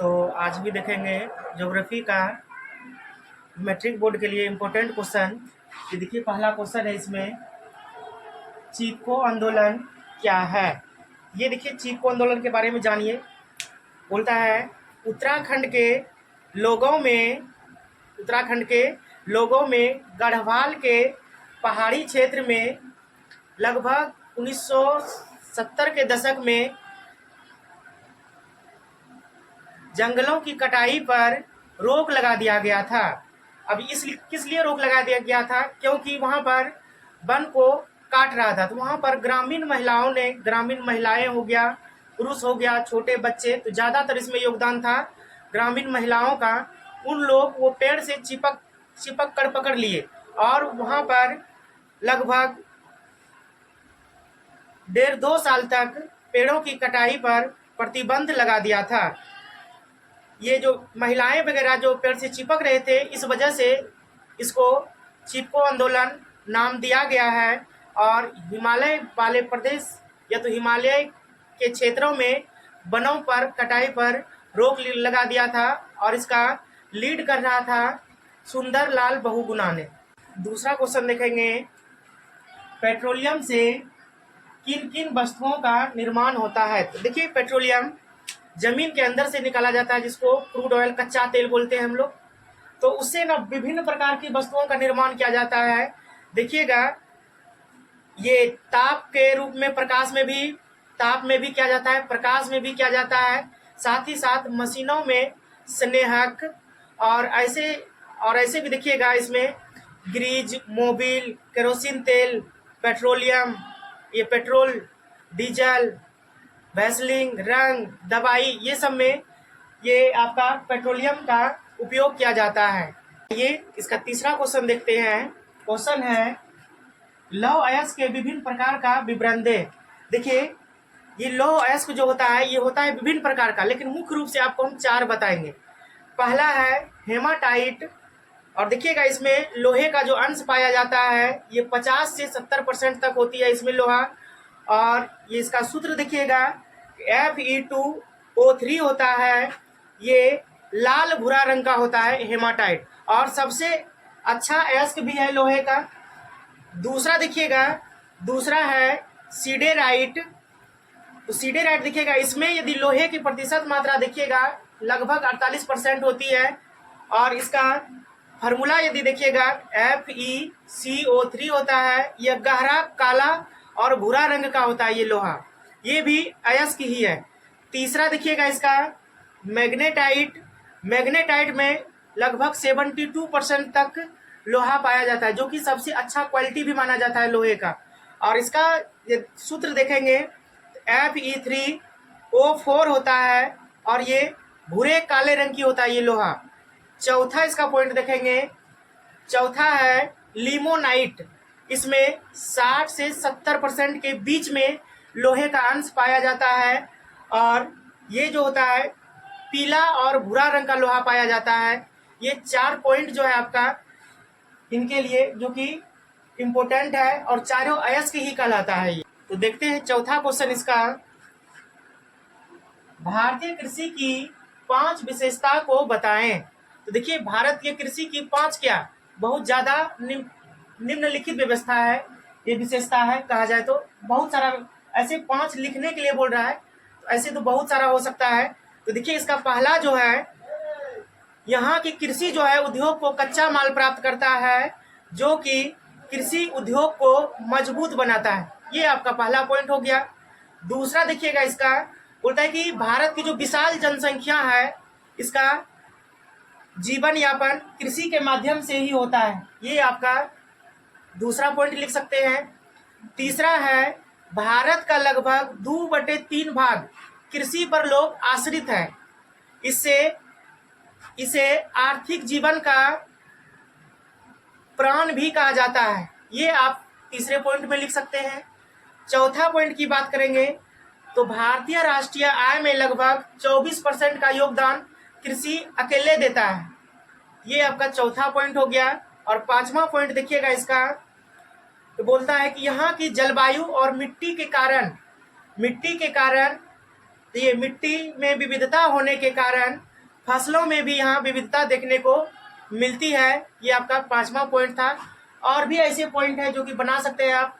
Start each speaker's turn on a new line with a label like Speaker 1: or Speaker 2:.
Speaker 1: तो आज भी देखेंगे ज्योग्राफी का मैट्रिक बोर्ड के लिए इम्पोर्टेंट क्वेश्चन। ये देखिए पहला क्वेश्चन है इसमें, चिपको आंदोलन क्या है। ये देखिए चिपको आंदोलन के बारे में जानिए। बोलता है उत्तराखंड के लोगों में गढ़वाल के पहाड़ी क्षेत्र में लगभग 1970 के दशक में जंगलों की कटाई पर रोक लगा दिया गया था। अब इस किस लिए रोक लगा दिया गया था? क्योंकि वहाँ पर वन को काट रहा था। तो वहाँ पर ग्रामीण महिलाएं हो गया, पुरुष हो गया, छोटे बच्चे, तो ज़्यादातर इसमें योगदान था ग्रामीण महिलाओं का। उन लोग वो पेड़ से चिपक कर पकड़ लिए और वहाँ पर लगभग 1.5-2 साल तक पेड़ों की कटाई पर प्रतिबंध लगा दिया था। ये जो महिलाएं वगैरह जो पेड़ से चिपक रहे थे, इस वजह से इसको चिपको आंदोलन नाम दिया गया है। और हिमालय वाले प्रदेश या तो हिमालय के क्षेत्रों में वनों पर कटाई पर रोक लगा दिया था और इसका लीड कर रहा था सुंदरलाल बहुगुणा ने। दूसरा क्वेश्चन देखेंगे, पेट्रोलियम से किन किन वस्तुओं का निर्माण होता है। तो देखिए पेट्रोलियम जमीन के अंदर से निकाला जाता है, जिसको क्रूड ऑयल, कच्चा तेल बोलते हैं हम लोग। तो उससे ना विभिन्न प्रकार की वस्तुओं का निर्माण किया जाता है। देखिएगा ये ताप के रूप में ताप में भी किया जाता है, प्रकाश में भी किया जाता है, साथ ही साथ मशीनों में स्नेहक और ऐसे भी देखिएगा इसमें ग्रीज, मोबिल, केरोसिन तेल, पेट्रोलियम, ये पेट्रोल, डीजल, वैसलिन, रंग, दवाई, ये सब में ये आपका पेट्रोलियम का उपयोग किया जाता है। ये इसका तीसरा क्वेश्चन देखते हैं। क्वेश्चन है लौह अयस्क के विभिन्न प्रकार का विवरण दे। देखिए ये लौह अयस्क जो होता है ये होता है विभिन्न प्रकार का, लेकिन मुख्य रूप से आपको हम 4 बताएंगे। पहला है हेमाटाइट, और देखिएगा इसमें लोहे का जो अंश पाया जाता है ये 50 से 70% तक होती है इसमें लोहा। और ये इसका सूत्र देखिएगा Fe2O3 होता है, ये लाल भूरा रंग का होता है हेमाटाइट, और सबसे अच्छा अयस्क भी है लोहे का। दूसरा देखिएगा, दूसरा है सीडेराइट। तो सीडेराइट देखिएगा इसमें यदि लोहे की प्रतिशत मात्रा देखिएगा लगभग 48% होती है, और इसका फार्मूला यदि देखिएगा FeCO3 होता है। यह गहरा काला और भूरा रंग का होता है ये लोहा, ये भी अयस्क ही है। तीसरा देखिएगा इसका मैग्नेटाइट में लगभग 72% तक लोहा पाया जाता है, जो कि सबसे अच्छा क्वालिटी भी माना जाता है लोहे का। और इसका ये सूत्र देखेंगे Fe3O4 होता है, और ये भूरे काले रंग की होता है ये लोहा। चौथा इसका पॉइंट देखेंगे, चौथा है लिमोनाइट। इसमें 60 से 70% के बीच में लोहे का अंश पाया जाता है, और ये जो होता है पीला और भूरा रंग का लोहा पाया जाता है। ये 4 पॉइंट जो है आपका इनके लिए जो कि इम्पोर्टेंट है, और चारों अयस्क ही कहलाता है ये। तो देखते हैं चौथा क्वेश्चन इसका, भारतीय कृषि की 5 विशेषता को बताएं। तो देखिए भारत की कृषि की 5 क्या बहुत ज्यादा निम्नलिखित व्यवस्था है, ये विशेषता है कहा जाए तो। बहुत सारा ऐसे 5 लिखने के लिए बोल रहा है, तो ऐसे तो बहुत सारा हो सकता है। तो देखिए इसका पहला जो है, यहाँ की कृषि जो है उद्योग को कच्चा माल प्राप्त करता है, जो कि कृषि उद्योग को मजबूत बनाता है। ये आपका पहला पॉइंट हो गया। दूसरा देखिएगा इसका बोलता है कि भारत की जो विशाल जनसंख्या है, इसका जीवन यापन कृषि के माध्यम से ही होता है। ये आपका दूसरा पॉइंट लिख सकते हैं। तीसरा है भारत का लगभग 2/3 भाग कृषि पर लोग आश्रित है, इसे आर्थिक जीवन का प्राण भी कहा जाता है। ये आप तीसरे पॉइंट में लिख सकते हैं। चौथा पॉइंट की बात करेंगे तो भारतीय राष्ट्रीय आय में लगभग 24% का योगदान कृषि अकेले देता है। ये आपका चौथा पॉइंट हो गया। और 5वां पॉइंट देखिएगा इसका, तो बोलता है कि यहाँ की जलवायु और मिट्टी के कारण तो ये मिट्टी में विविधता होने के कारण फसलों में भी यहाँ विविधता देखने को मिलती है। ये आपका 5वां पॉइंट था। और भी ऐसे पॉइंट हैं जो कि बना सकते हैं आप।